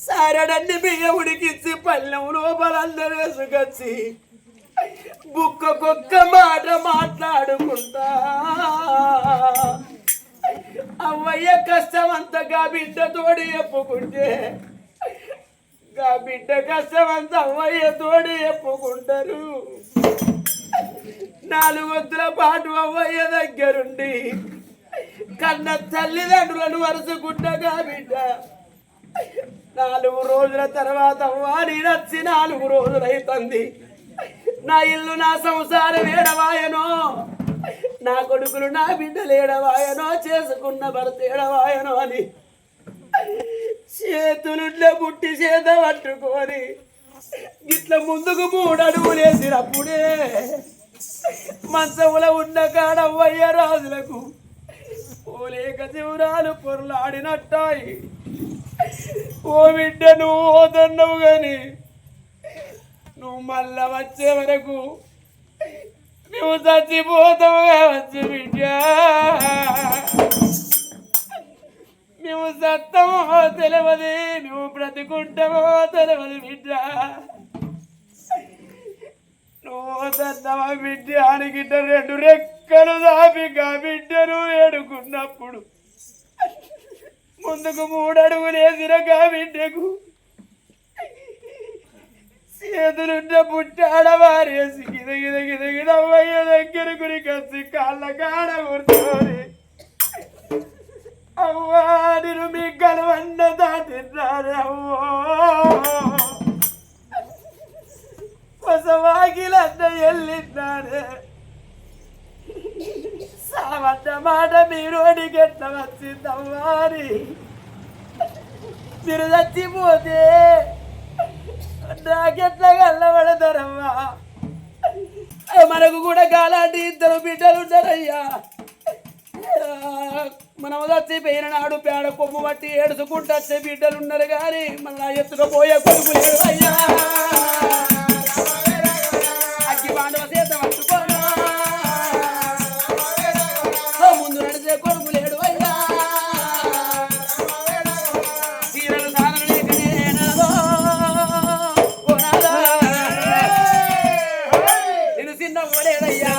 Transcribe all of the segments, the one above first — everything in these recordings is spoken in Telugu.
సారడన్ని బియ్య ఉడికిచ్చి పల్లెం లోపలందరూ వేసుకొచ్చి బుక్కకొక్క మాట మాట్లాడుకుంటా అవ్వయ్య కష్టమంతగా బిడ్డ తోడి చెప్పుకుంటే గా బిడ్డ కష్టమంత అవ్వయ్య తోడి చెప్పుకుంటారు. 4 వద్దుల పాటు అవ్వయ్య దగ్గరుండి కన్న తల్లిదండ్రులను వరుసకుండగా బిడ్డ 4 రోజుల తర్వాత వారి నచ్చి 4 రోజులైతుంది. నా ఇల్లు నా సంసారం ఏడవాయనో, నా కొడుకులు నా బిడ్డలు ఏడవాయనో, చేసుకున్న భర్త ఏడవాయనో అని చేతులుండే బుట్టి చేత పట్టుకొని ఇట్లా ముందుకు 3 అడుగులేసినప్పుడే మంచములో ఉన్న కాడవ్వయ్య రాజులకు ఓలేక శివరాలు పొరలాడినట్టాయి. ఓ బిడ్డ నువ్వు ఓదన్నావు గాని నువ్వు మళ్ళా వచ్చే వరకు నువ్వు చచ్చిపోతావు కావచ్చు బిడ్డ. నువ్వు సత్తమో తెలియదు, నువ్వు బ్రతికుంటామో తెలియదు బిడ్డ. నువ్వు సత్తమా బిడ్డ అని గిట్ట 2 రెక్కలు దాపిగా బిడ్డను ఏడుకున్నప్పుడు ముందుకు 3 అడుగులేసినగా బిడ్డకు చేతులుంట పుట్టాడవారేసి గిద గిద గిద గిద అవ్వయ్య దగ్గర గురికొచ్చి కాళ్ళ కాడ కూర్చోని అవ్వా నేను మీ కలవన్న దాటిన్నారే అవ్వో కొసవాకిలన్న వెళ్ళిన్నారే సావన్న మాట మీరు అడిగెట్ల వచ్చిందవ్వారి. మీరు చచ్చిపోతే నాకెట్లా కళ్ళబడతారమ్మా. మనకు కూడా కాలాంటి 2 బిడ్డలు ఉంటారయ్యా. మనం చచ్చిపోయిన నాడు పేడ కొమ్ము బట్టి ఏడుచుకుంటూ వచ్చే బిడ్డలు ఉన్నారు కానీ మన ఎత్తుకపోయే కొడుకు లేడు అయ్యా. అగ్గి పాండవ చేత పట్టుకోను ముందు నడిచే కొడుకు లేడు అయ్యా. చీరలు సాధన లేకనే నేను చిన్న ఓడేదయ్యా.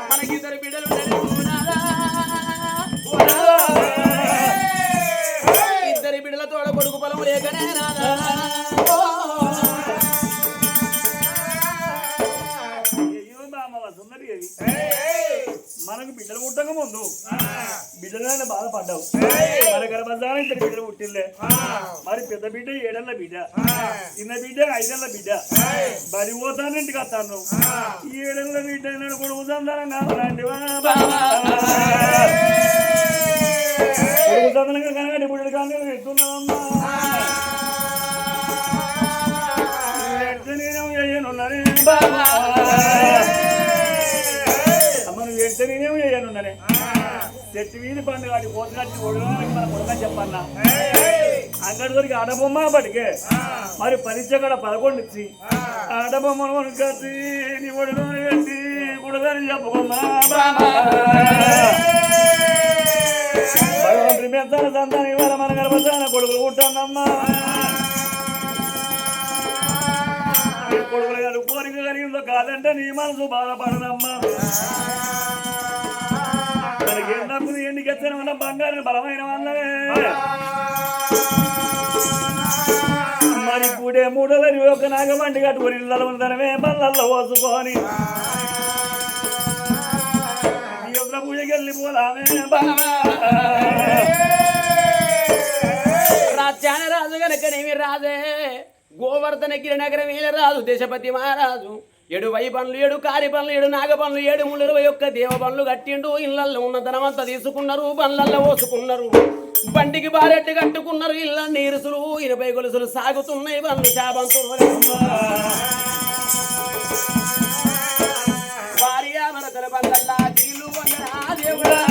మనకిద్దరు బిడ్డలు ఇద్దరి బిడ్డల తోడ కొడుకు పొలం లేకనే నాదా. మనకు బిడ్డలు పుట్టక ముందు బిడ్డలైనా బాధపడ్డావు. మన గర్భధానం 2 బిడ్డలు పుట్టిల్లే. మరి పెద్ద బిడ్డ 7 ఏళ్ల బిడ్డ, చిన్న బిడ్డ 5 ఏళ్ల బిడ్డ. బడి పోతాను ఇంటికి వస్తాను. ఈ 7 ఏళ్ల బిడ్డ కొడుకు సంతానం కావాలండి. కొడుకు సంతానంగా కనగండి బుడ్డలు కానీ ఎత్తున్నామమ్మా. నేనేమో అయ్యానున్నానే అమ్మ, నువ్వు ఎడితే నేనేమో అయ్యానున్నానే. చెట్టు వీధి పండుగ వాటి పోతున్నట్టు కొడుకు మన కొడుకని చెప్పన్నా. అంగడి దొరికి ఆడబొమ్మ బటికే మరి పరీక్ష కూడా 11 ఇచ్చి ఆడబొమ్మను కొనుక్కొచ్చి నీ ఒడిలో పెట్టి కుడదని చెప్పుకోమ్మా. భగవంతుడి మెత్తన సంతానం ఇవాళ మన గర్భధాన కొడుకులు పుట్టానమ్మా. కొడుకులు గారు కోరిక కలిగిందో కాదంటే నీ మనసు బాధపడదమ్మా. మనకి ఎన్నప్పుడు ఎన్నిక ఎత్తన మన బంగారం బలమైన వాళ్ళనే. మరి పూడే 3 ఒక నాగమండి కట్టుకొని ఇళ్ళలో ఉందనమే మళ్ళల్లో పోసుకొని ఎవరి పూజకి వెళ్ళిపోదామే. రాజ్యాన రాజు గనకనేమి రాజే గోవర్ధన గిరినగరం వీళ్ళ రాజు దేశపతి మహారాజు 7 వై పనులు 7 కారి పనులు 7 నాగ పనులు 7 ముళ్ళు 21 దేవ పనులు కట్టిండు. ఇళ్ళల్లో ఉన్న ధనమంతా తీసుకున్నారు, పనులల్లో పోసుకున్నారు, బండికి బారెట్టు కట్టుకున్నారు. ఇళ్ళ నీరుసులు 20 గొలుసులు సాగుతున్నాయి. పనులు శాపంతులు భార్య మనతల బండల్లా నీళ్ళు దేవుడా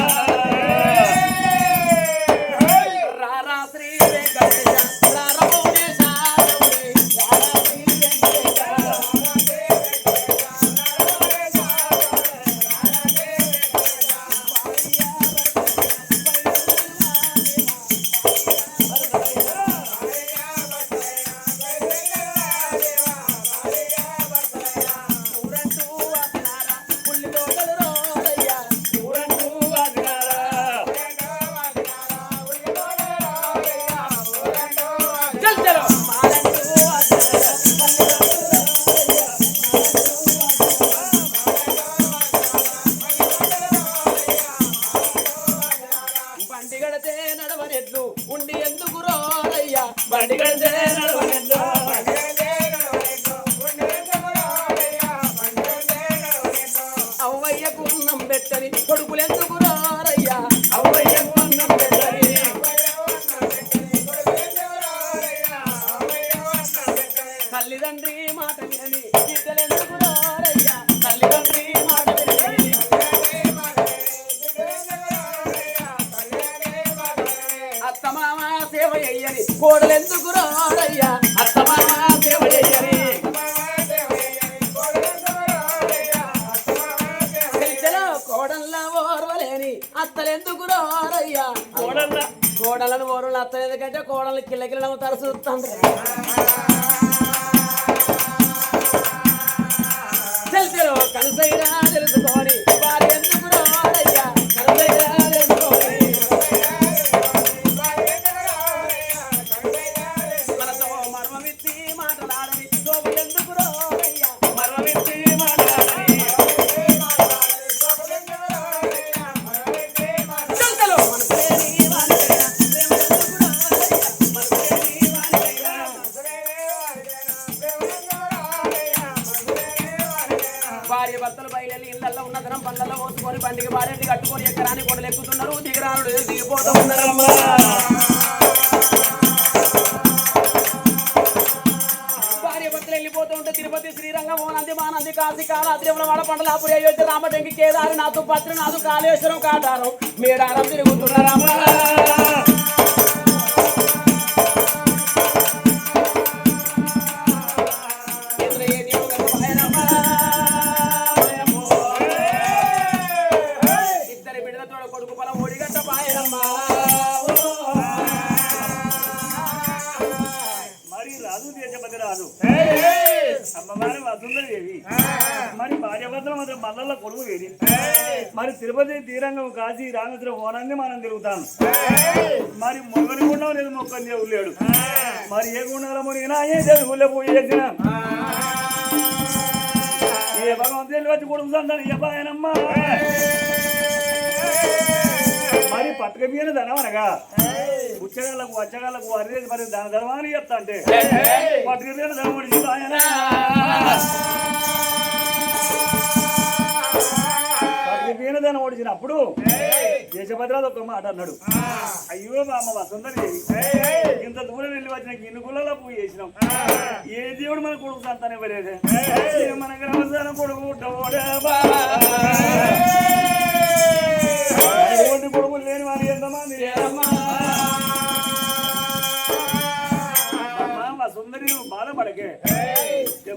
రారా శ్రీ బండి గడితే నడవనెట్లు ఉండి ఎందుకు రోరయ్యా బండి గడితే నడవనెట్లు అవ్వయ్యకు అన్నం పెట్టని కొడుకులు ఎందుకు రోరయ్యా అవ్వయ్యకు అన్నం పెట్టని తల్లిదండ్రి మాట వినని బిడ్డలు ఎందుకు రోరయ్యా తల్లిదండ్రి మాట వినని అత్తమామ సేవ చెయ్యని కోడలు ఎందుకు రోరయ్యా అత్తమామ సేవ చెయ్యని కోడల్లా ఓర్వలేని అత్తలెందుకు రోరయ్యా కోడలను ఓర్వలు అత్తలు ఎందుకంటే కోడలు కిల్లకిల్లను తరచుతాం తెలుసు కనుసైనా తెలుసుకొని వారి ఎందుకు రోరయ్యా కనుసైనా తెలుసుకొని మనతో మర్మమిత్తి మాట్లాడని సోపులు ఎందుకు రోరయ్యా మర్మమిత్తి మాట్లాడని భార్య భర్తలు బయలు ఇళ్లలో ఉన్న ధనం పళ్ళలో పోసుకొని బండికి భార్యని కట్టుకొని ఎక్కరాని కొండలు ఎక్కుతున్నారు దిగరానుడు దిగిపోతూ ఉన్నారమ్మా భార్య భర్తలు వెళ్ళిపోతూ ఉంటే తిరుపతి శ్రీరంగం ఓనంది మానంది కాశీ కాళాద్రి వాడ పండలాపురి అయోధ్య రామటంకి కేదారి నాథు బద్రీనాథు కాళేశ్వరం కాటారం మేడారం తిరుగుతున్నారమ్మా అమ్మవారి వసుంధరేవి మరి భార్యభద్రం మాత్రం మల్లల కొడుకు వేది మరి తిరుపతి తీరంగం కాశీ రామేశ్వరం హోనాన్ని మనం తిరుగుతాం మరి మొగని గుండం లేదు మొక్కని దేవుడు లేడు మరి ఏ గుండాల మునిగినా ఏ దేవుళ్ళ పూజ చేసిన ఏ భగవంతులు వచ్చి కొడుకు సంతానం చెప్పాయనమ్మా మరి పట్టుక మీద ధనం అనగా ఉచ్చగాళ్ళకు వచ్చగాళ్ళకు అరే మరి దాని ధర్మాన్ని చెప్తా అంటే పట్టుక మీద ధనం పట్టుక మీద ధనం ఓడిచినప్పుడు దేశభద్రాలు ఒక మాట అన్నాడు అయ్యో అమ్మ వసుంధరి ఇంత దూరం వెళ్ళి వచ్చిన ఇన్ని గుళ్ళలో పూజ చేసినాం ఏ దేవుడు మన కొడుకు సంతానం ఇవ్వలేదే మన గ్రామస్థానం కొడుకు కొడుకులు లేని వారు ఎంతమంది వసుంధరి బాధపడకే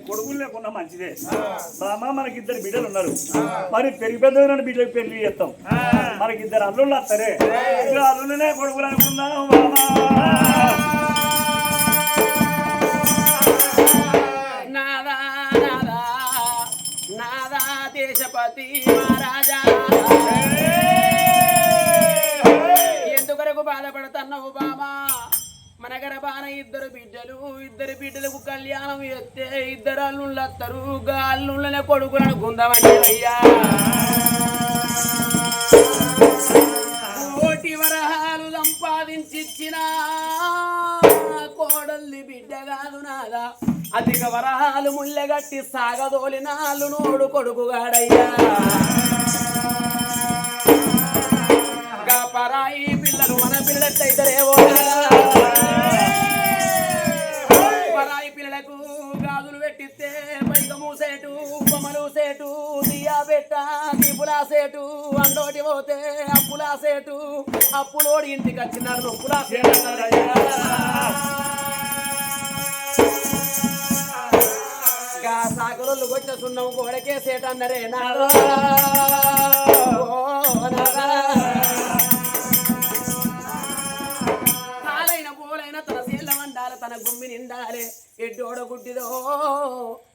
కొడుకులు లేకుండా మంచిదే బామ్మ మనకిద్దరు బిడ్డలు ఉన్నారు మరి పెరిగి పెద్ద బిడ్డలకు పెళ్లి చేస్తాం మనకిద్దరు అల్లుళ్ళు వస్తారే అల్లుళ్ళనే కొడుకులు అనుకుందాం నాదా నాదా నాదా దేశపతి మహారాజా ఎందుకొరకు బాధపడుతున్నావు బామా మన గర్భాన ఇద్దరు బిడ్డలకు కళ్యాణం ఎత్తే ఇద్దరు అల్లుళ్ళు వస్తారు అల్లుళ్ళనే కొడుకులు అనుకుందామండి అయ్యా కోటి వరహాలు సంపాదించిన కోడల్ని బిడ్డ కాదు నాదా అధిక వరహాలు ముళ్ళగట్టి సాగదోలిన అల్లునోడు కొడుకుగాడయ్యా పరాయి పిల్లలు మన పిల్లలైతేరేవో పరాయి పిల్లలకు గాజులు పెట్టిస్తే పైక మూసేటు బొమ్మలు సేటు దియా పెట్ట దీపులాసేటు అండోటి పోతే అప్పులాసేటు అప్పులోడి ఇంటికి వచ్చినారు నొప్పులాసేటు సాకులు కొట్ట సున్నం గోడకే సేట అన్నరే నాదో తన గుమ్మి నిండాలే ఎడ్డోడ గుడ్డిదో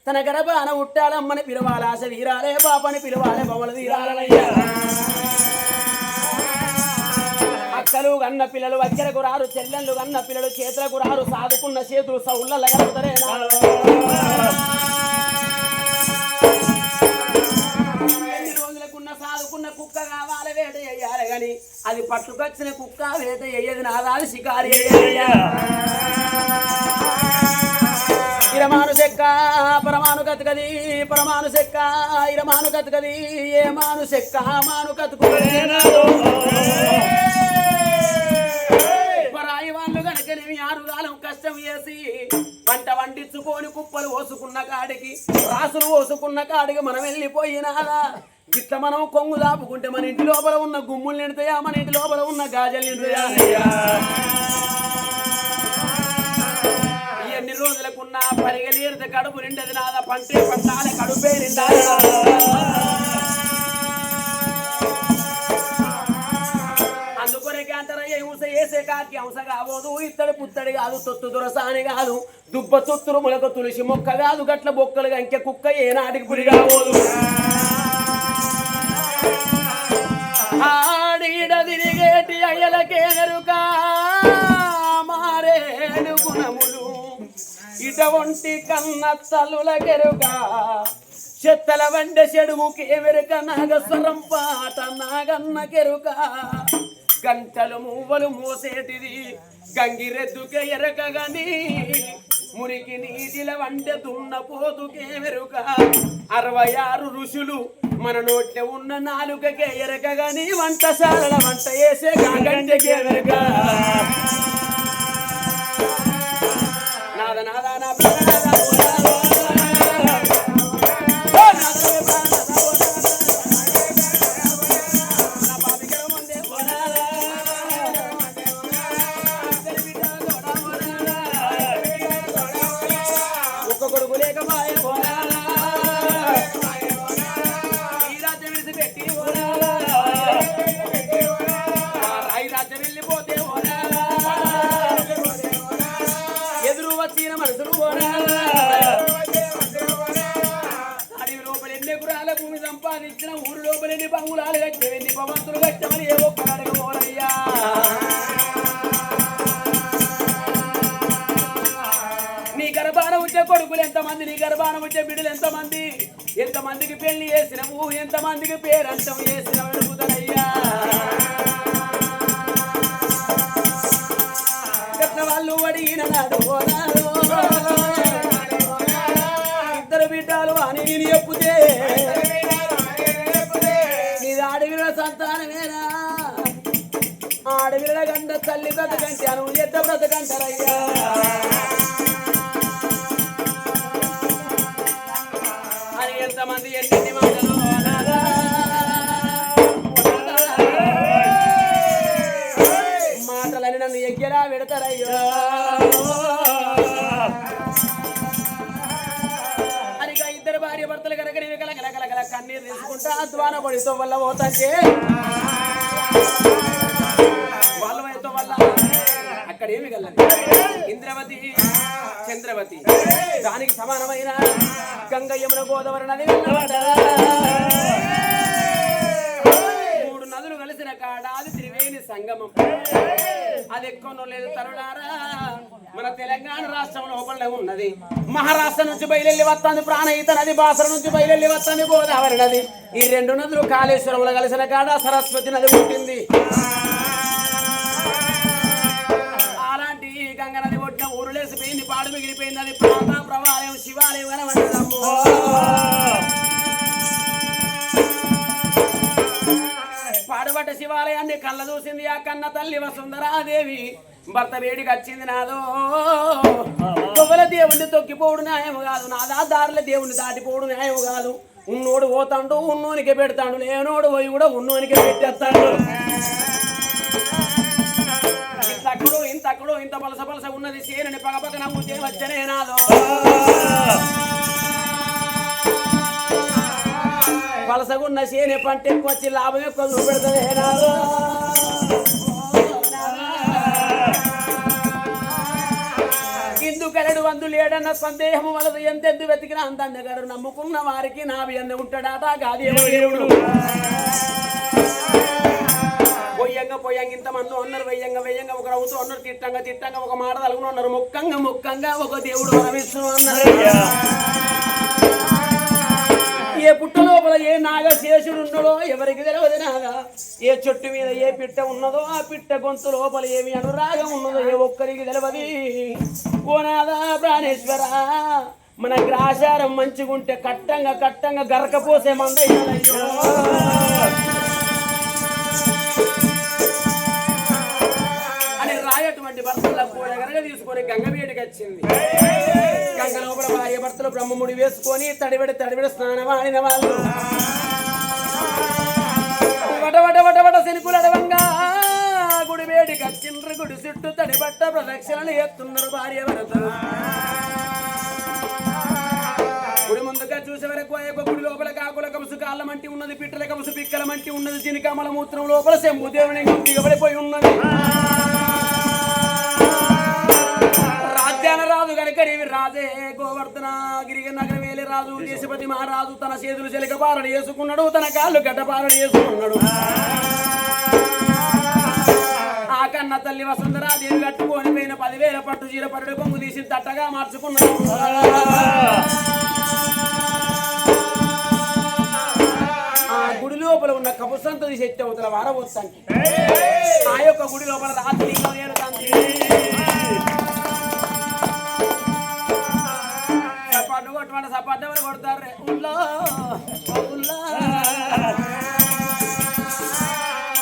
తన గర్భాన ఉట్టాలమ్మని పిలవాలి ఆశ వీరాలే పాపని పిలవాలి బొమ్మలు వీరాలయ్యా అక్కలు కన్న పిల్లలు వచ్చరకు రారు చెల్లెళ్ళు కన్న పిల్లలు చేతులకు రారు సాదుకున్న చేతులు సౌళ్ళ కలుగుతారే ఎన్ని రోజులకున్న సాదుకున్న కుక్క కావాలి వేట వేయాలి గాని అది పట్టుకొచ్చిన కుక్క వేట వేయదు నాదాది షికారి ఇరమాను చెక్క పరమాను కతుకది పరమాను చెక్క ఇరమాను కతుకది ఏ మాను చెక్క మాను కతుకు పరాయి వాళ్ళు కనుకనేమి ఆరుగాలం కష్టం చేసి పంట వండించుకొని కుప్పలు పోసుకున్న కాడికి రాసులు పోసుకున్న కాడికి మనం వెళ్ళిపోయినారా గిట్ల మనం కొంగు దాపుకుంటే మన ఇంటి లోపల ఉన్న గుమ్ములు నిండుతాయా మన ఇంటి లోపల ఉన్న గాజలు నిండుతాయా ఎన్ని రోజులకున్న పరిగెలిరితే కడుపు నిండది నాదా పంటే పంటాల కడుపే నిండా అందుకొరకే అంటారయ్య హింస వేసే కాకి హంస కావోదు ఇత్తడి పుత్తడి కాదు తొత్తు దురసాని కాదు దుబ్బ తొత్తురు ములక తులసి మొక్క కాదు గట్ల బొక్కలుగా ఇంకే కుక్క ఏనాటికి పురి కావోదు ఆడిడ తిరిగేటి అయ్యలకే నెరుకా మారేడు గుణములు ఇట ఒంటి కన్న తల్లుల కెరుగా చెత్తల వండ చెడుముకే వెరుక నాగస్వరం పాట నాగన్న కెరుక గంటలు మువ్వలు మోసేటిది గంగిరెద్దుకే ఎరకగని మురికి నీటిల వంట దున్న పోతుకే వెరుక 66 ఋషులు మన నోట్ల ఉన్న నాలుకకే ఎరకగని వంటశాలల వంట వేసే గంటకే వెరుక నాద నాద నా భూమి సంపాదించిన ఊరు లోపలేని బంగుళాలు కట్టేవి భవంతులు కట్టమని ఏ ఒక్క అడగబోరయ్యా నీ గర్భాన వచ్చే కొడుకులు ఎంతమంది నీ గర్భాన వచ్చే బిడ్డలు ఎంతమందికి పెళ్లి చేసినవు ఎంతమందికి పేరంతం చేసిన అడుగుతారయ్యా వాళ్ళు అడిగిన నాడు ఇద్దరు బిడ్డలు అని నేను చెప్పుతే నీది ఆడవిల సంతానమేనా ఆడవిల గంట తల్లి బ్రతకంటాను ఎద్ద బ్రతకంటారయ్యా అని ఎంతమంది ఎన్ని మాటలు మాటలని నన్ను ఎగ్గరా పెడతారయ్యో భార్య భర్తలు కనుక నేను కలకల కన్నీరు తీసుకుంటా ద్వాన పడితో వల్ల పోతాంటే వాళ్ళ వయతో వల్ల అక్కడ ఏమి కలది ఇంద్రవతి చంద్రవతి దానికి సమానమైన గంగ యమున గోదావరి నది 3 నదులు కలిసిన కాడ అది త్రివేణి సంగమం అది ఎక్కువ లేదు తరుణారా మన తెలంగాణ రాష్ట్రం లోపలే ఉన్నది మహారాష్ట్ర నుంచి బయలుదేరి వస్తుంది ప్రాణహిత నది బాసర నుంచి బయలుదేరి వస్తుంది గోదావరి నది ఈ 2 నదులు కాళేశ్వరంలో కలిసిన కాడ సరస్వతి నది పుట్టింది అలాంటి గంగ నది కొట్టిన ఊరులేసిపోయింది పాడు మిగిలిపోయింది అది ప్రాంత ప్రవాలయం శివాలయం కనబడ్డదమ్ము పాడుబడ్డ శివాలయాన్ని కళ్ళ చూసింది ఆ కన్న తల్లి వసుంధరాదేవి భర్త వేడికి వచ్చింది నాదో తొవ్వల దేవుణ్ణి తొక్కిపోవడు న్యాయం కాదు నాదా దారుల దేవుణ్ణి దాటిపోవడు న్యాయం కాదు ఉన్నోడు పోతాడు ఉన్నోనికే పెడతాడు లేనోడు పోయి కూడా ఉన్నోనికే పెట్టేస్తాడు ఇంతక్కడు ఇంత పలస ఉన్నది చేనని పగపక నమ్ముతే వచ్చనే నాదో పలసగున్న చేనే పంట ఎక్కువ వచ్చి లాభం ఎక్కువ చూపెడుతుంది నాదో ఇందుకలడు వందులేడన్న సందేహము వలదు ఎంతెందు వెతికినా అందందగారు నమ్ముకున్న వారికి నావి అన్న ఉంటాడాట గాదేవుడు పొయ్యంగా ఇంతమంది ఉన్నారు వెయ్యంగా ఒక రౌతు ఉన్నారు తిట్టంగా ఒక మాట తలుగును ఉన్నారు ముక్కంగా ఒక దేవుడు వరమిస్తూ అన్నారు ఏ పుట్ట లోపల ఏ నాగశేషుడు ఉన్నాడో ఎవరికి తెలియదు నాగా. ఏ చెట్టు మీద ఏ పిట్ట ఉన్నదో ఆ పిట్ట గొంతు లోపల ఏమి అనురాగం ఉన్నదో ఏ ఒక్కరికి తెలియదు. ఓ నాదా ప్రాణేశ్వర, మన గ్రాచారం మంచిగుంటే కట్టంగా గరకపోసే మందయ్యో అని రాయటువంటి భర్తల కూడగరగా తీసుకొని గంగ వేడికి వచ్చింది. గంగ లోపల భార్య భర్తలు బ్రహ్మముడి వేసుకొని తడిబెడి స్నానం ఆడిన వాళ్ళు వట శనికులు అడవంగా గుడి వేడికి వచ్చిండ్రు. గుడి చుట్టూ తడిబట్ట ప్రదక్షిణలు ఎత్తున్నారు భార్య భర్తలు. గుడి ముందుగా చూసే వరకు ఆ యొక్క గుడి లోపల కాకుల కముసు కాళ్ళ మంటి ఉన్నది, పిట్టల కముసు పిక్కల మంటి ఉన్నది, చినికమల మూత్రం లోపల శంభుదేవుని దిగబడిపోయి ఉన్నది. రాజ్యాన రాజు కనుక రాజే గోవర్ధన గిరిగ నగర వేలే రాజు దేశపతి మహారాజు తన చేతులు చెలిక పారణ చేసుకున్నాడు, తన కాళ్ళు గడ్డ పారణ చేసుకున్నాడు. ఆ కన్న తల్లి వసుంధరాదేవి కట్టుకొని పోయిన 10,000 పట్టు చీర పరుడు కొంగు తీసి తట్టగా మార్చుకున్నాడు. ఆ గుడి లోపల ఉన్న కపుసంత తీసి ఎత్తే అవతల వారవస్తానికి ఆ యొక్క గుడి లోపల రాత్రి సపాటు కొట్టమంటే సపాటు ఎవరు కొడతారు?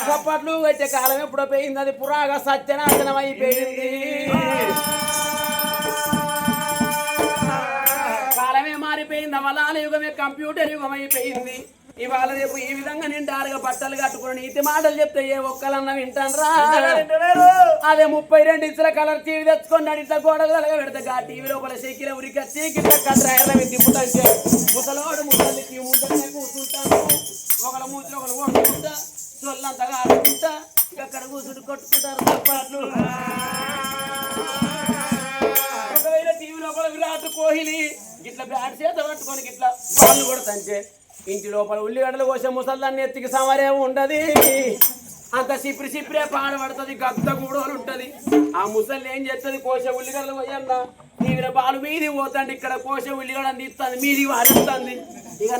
సప్పట్లు పెట్టే కాలం ఎప్పుడో పోయింది, అది పురాగా సత్యనాశనం అయిపోయింది. కాలమే మారిపోయింది, అవలాల యుగమే కంప్యూటర్ యుగం అయిపోయింది. ఇవాళ రేపు ఈ విధంగా నిండారుగా బట్టలు కట్టుకుని నీతి మాటలు చెప్తే ఏ ఒక్కలన్నా వింటాన్రా? అదే 32 ఇంచుల కలర్ టీవీ తెచ్చుకొని ఇట్లా గోడలు పెడతా ఆ టీవీ లోపల చెక్కిల ఉరికొచ్చి గిట్ల కట్రాయర్ల తిప్పుతాంటే ముసలోడు ముసలికి ముందరనే కూర్చుంటాను. ఒకళ్ళ మూతులు ఒకళ్ళు వండుకుంటా చొల్లంతగా ఆడుకుంటా ఇక్కడ కూర్చుని కొట్టుకుంటారు తప్పట్లు. ఒకవేళ టీవీ లోపల విరాట్ కోహ్లీ ఇట్లా బ్యాట్ చేత పట్టుకొని ఇట్లా బాల్ కొడతంటే ఇంటి లోపల ఉల్లిగడ్డలు కోసే ముసల్దాన్ని ఎత్తికి సమరే ఉండదు. అంత సిప్పిరే పాడబడుతుంది, గద్ద గూడోలు ఉంటది. ఆ ముసలి ఏం చేస్తుంది? కోసే ఉల్లిగడ్డలు పోయన్నా టీవీలో బాలు మీది పోతాండి, ఇక్కడ కోసే ఉల్లిగడ్డని తీస్తుంది, మీది వాడిస్తుంది. ఇక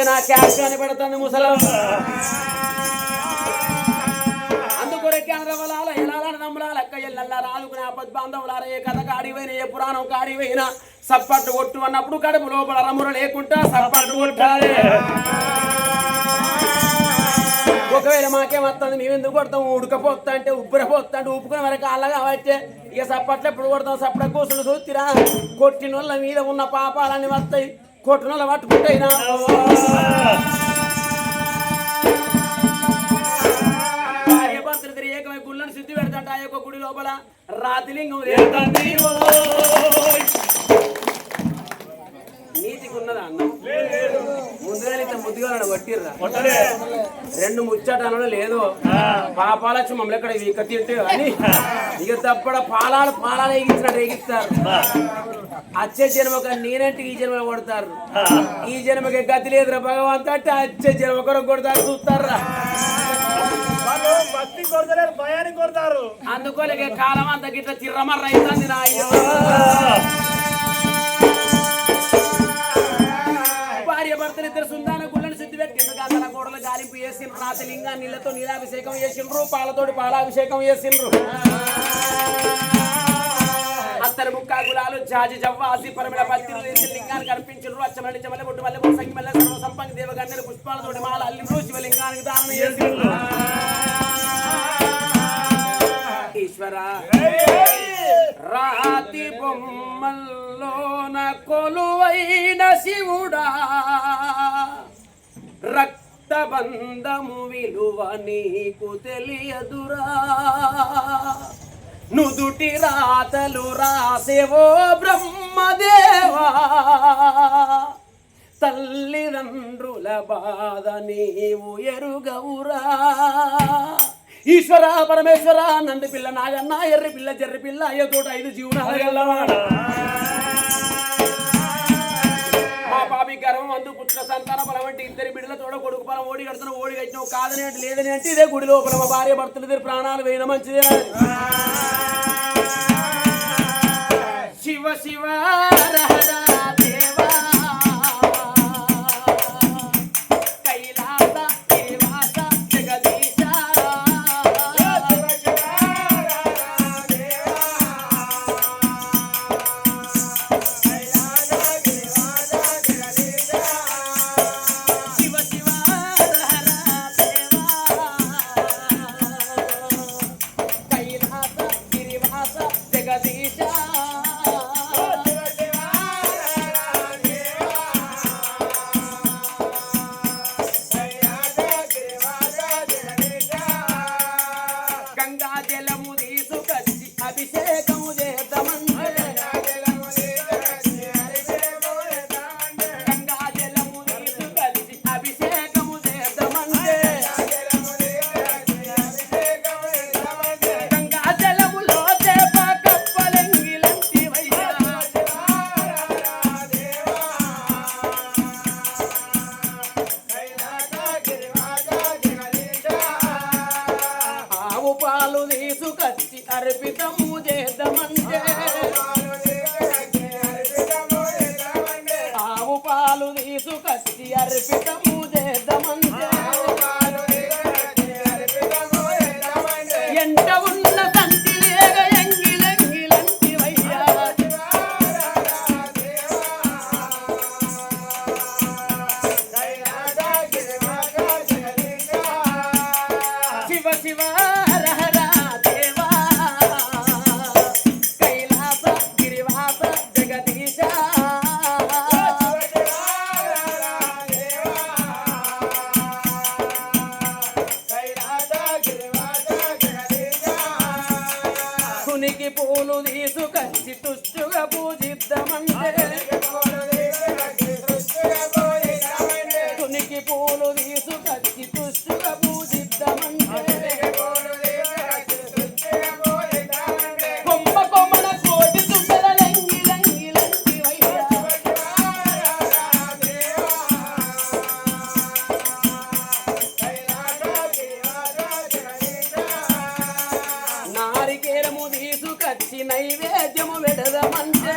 నా క్యాష్ అని పెడుతుంది ముసలం. అందుకొరకే అనరవలాల ఎలాల నమ్మలాల అక్క ఎల్లల్లా రాలుకునే ఆపద్ బాంధవులార ఏ కథ కాడిపోయినా ఏ పురాణం కాడిపోయినా సప్పట్టు కొట్టు అన్నప్పుడు కడుపు లోపల రమ్ముర లేకుండా సప్పట్టు కొట్టాలి. ఒకవేళ మాకేమొస్తుంది మేమెందుకు కొడతాం? ఉడకపోతా అంటే ఉబ్బరపోతా అంటే ఉప్పుకునే వరకు అల్లగా వచ్చే ఇక సప్పట్లు ఎప్పుడు కొడతాం? సప్పట కూసులు చూతిరా కొట్టినోళ్ళ మీద ఉన్న పాపాలన్నీ వస్తాయి, కొట్టినోళ్ళ పట్టుకుంటాయినా. భార్య భర్తలు ఏకమై గుళ్ళని శుద్ధి పెడతాంట. ఆ యొక్క గుడి లోపల రాతిలింగం నీతికి ఉన్నదా అన్నం? ముందుగా ఇంత ముద్దుగా కొట్టిర్రా? 2 ముచ్చటనో లేదో పాపాలచ్చి మమ్మల్ని ఎక్కడ ఇక తింటే అని ఇక తప్పడ పాలాలు ఎగిచ్చినట్టు ఎగిస్తారు. అచ్చే జన్మక నేనంటే ఈ జన్మలో కొడతారు, ఈ జన్మకి గతి లేదురా భగవంతు అంటే అచ్చే జన్మ కొరకు కొడతారు చూస్తారా? కొడతారు. అందుకోలే కాలం అంతా గిట్ల చిర్రమర్ర అవుతుంది నా అయ్యో. భార్య భర్తలు ఇద్దరు సుందాన గుళ్ళని శుద్ధి పెట్టిండ్రు. తన గోడలు గాలింపు చేసిండ్రు, రాతలింగా నీళ్లతో నీలాభిషేకం చేసిండ్రు, పాలతోటి పాలాభిషేకం చేసిండ్రు. అత్తరు ముక్క గులాలు జాజి జవ్వాసి పరిమళ పత్తిలు వేసి లింగానికి అర్పించిండ్రు. అచ్చమల్లి చెమల్ల బొట్టు మల్లె సంగి మల్లె సర్వ సంపంగి దేవగన్నెలు పుష్పాలతోటి మాల అల్లిండ్రు. శివలింగానికి దానం చేసిండ్రు. ఈశ్వర రాతి బొమ్మల్లోన కొలువైన శివుడా, రక్తబంధము విలువ నీకు తెలియదురా, నుదుటి రాతలు రాసేవో బ్రహ్మదేవా, తల్లిదండ్రుల బాధ నీవు ఎరుగవురా. ఈశ్వర పరమేశ్వర నంది పిల్ల నాగన్న ఎర్రి పిల్ల జర్రి పిల్ల అయ్య తోట 5 జీవనాలవాడ. మా పాపి గర్వం అందు పుత్ర సంతాన బలం వంటి 2 బిడ్డల తోడ కొడుకు పొలం ఓడి కడుతున్న ఓడి కట్టినావు కాదని అంటే లేదని అంటే ఇదే గుడి లోపల మా భార్య భర్తలు ప్రాణాలు వేయన మంచిదే. శివ శివ దేవా గంగా జలము తీసుకొచ్చి అభిషేకము చేద్దామంటే గంగా జలము తీసుకొచ్చి అభిషేకము చేద్దామంటే గంగా జలములో చేప కప్పలెంగిలంటివయ్యా ఆవు పాలు తీసుకొచ్చి అర్పితము చేద్దామంటే ఆవు పాలు తీసుకొచ్చి అర్పితము చేద్దామంటే ఎంట ఉన్న సంతి లేక ఎంగిలంగిలంటివయ్యా శివ శివ హర హర దేవా కైలాస గిరివాస జగదీశ కునికి పూలు తీసుకొచ్చి తుష్టుగా పూజిద్దామంటే కునికి పూలు తీసుకొచ్చి తుష్టుగా పూజిద్దామంటే కొమ్మ కొమ్మన కోటి తుండల లంగిలంగిలంటివయ్యా నారికేరము తీసుకొచ్చి నైవేద్యము పెడదామంటే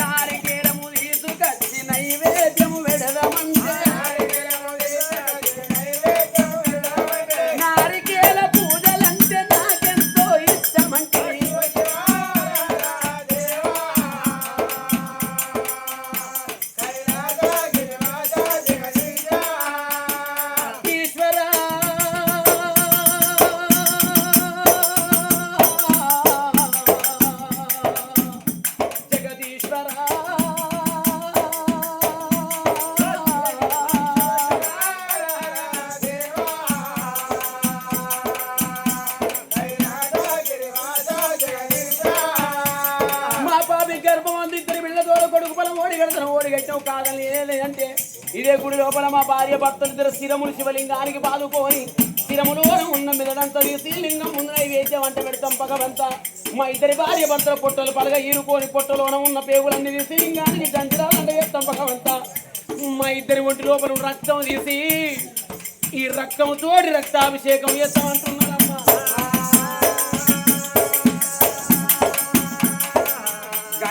నారికేరము తీసుకొచ్చి నైవేద్యము పెడదామంటే నారికేల పూజలంటే నాకెంతో ఇష్టమంటే ఈశ్వర జగదీశ్వర మా పాపి గర్భం అందు ఇద్దరు బిళ్ళతో కొడుకు పొలం ఓడి కడతాను ఓడి కట్టావు కాదని లేదంటే ఇదే గుడి లోపల మా భార్య భర్తలు ఇద్దరు స్థిరములు శివలింగానికి పాదుకొని స్థిరములో ఉన్న మిదడంతా తీసి లింగం ముందు నైవేద్యం వంట పెడతాం పగవంతా మా ఇద్దరి భార్య భర్తల పొట్టలు పలగా ఈరుకొని పొట్టలోన ఉన్న పేగులన్నీ తీసి లింగానికి గంజరాలంట చేస్తాం పగవంతా మా ఇద్దరి ఒంటి లోపల రక్తం తీసి ఈ రక్తం తోడి రక్తాభిషేకం చేస్తామంటున్నారమ్మా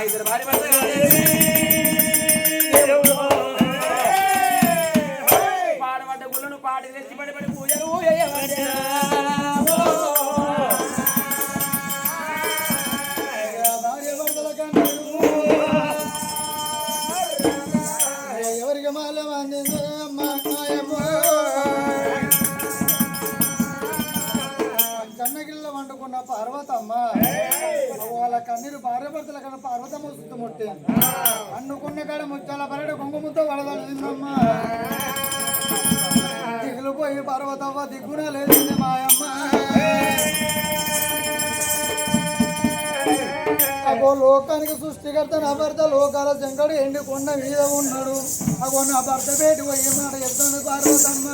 ఇద్దరు భార్య భర్త పాడబడ్డ గుళ్ళను పాడి తెచ్చి పడి పూజలు ఎవరికి కన్నగిల్ల వండుకున్న పార్వతమ్మ వాళ్ళ కన్నీరు భార్య భర్తల కన్నా పార్వతమ్మ చుట్టుముట్టి అన్నుకున్న కాడ ముచ్చాల పరడు కుంకుమతో వడదలిందమ్మ దిగులు పోయి పార్వతమ్మ దిగున లేచింది మాయమ్మ అగో లోకానికి సృష్టికర్త నా భర్త లోకాల శంకరుడు ఎండి కొండ మీద ఉన్నాడు అగో నా భర్త పేటి పోయి మాట చెప్తాను పార్వతమ్మ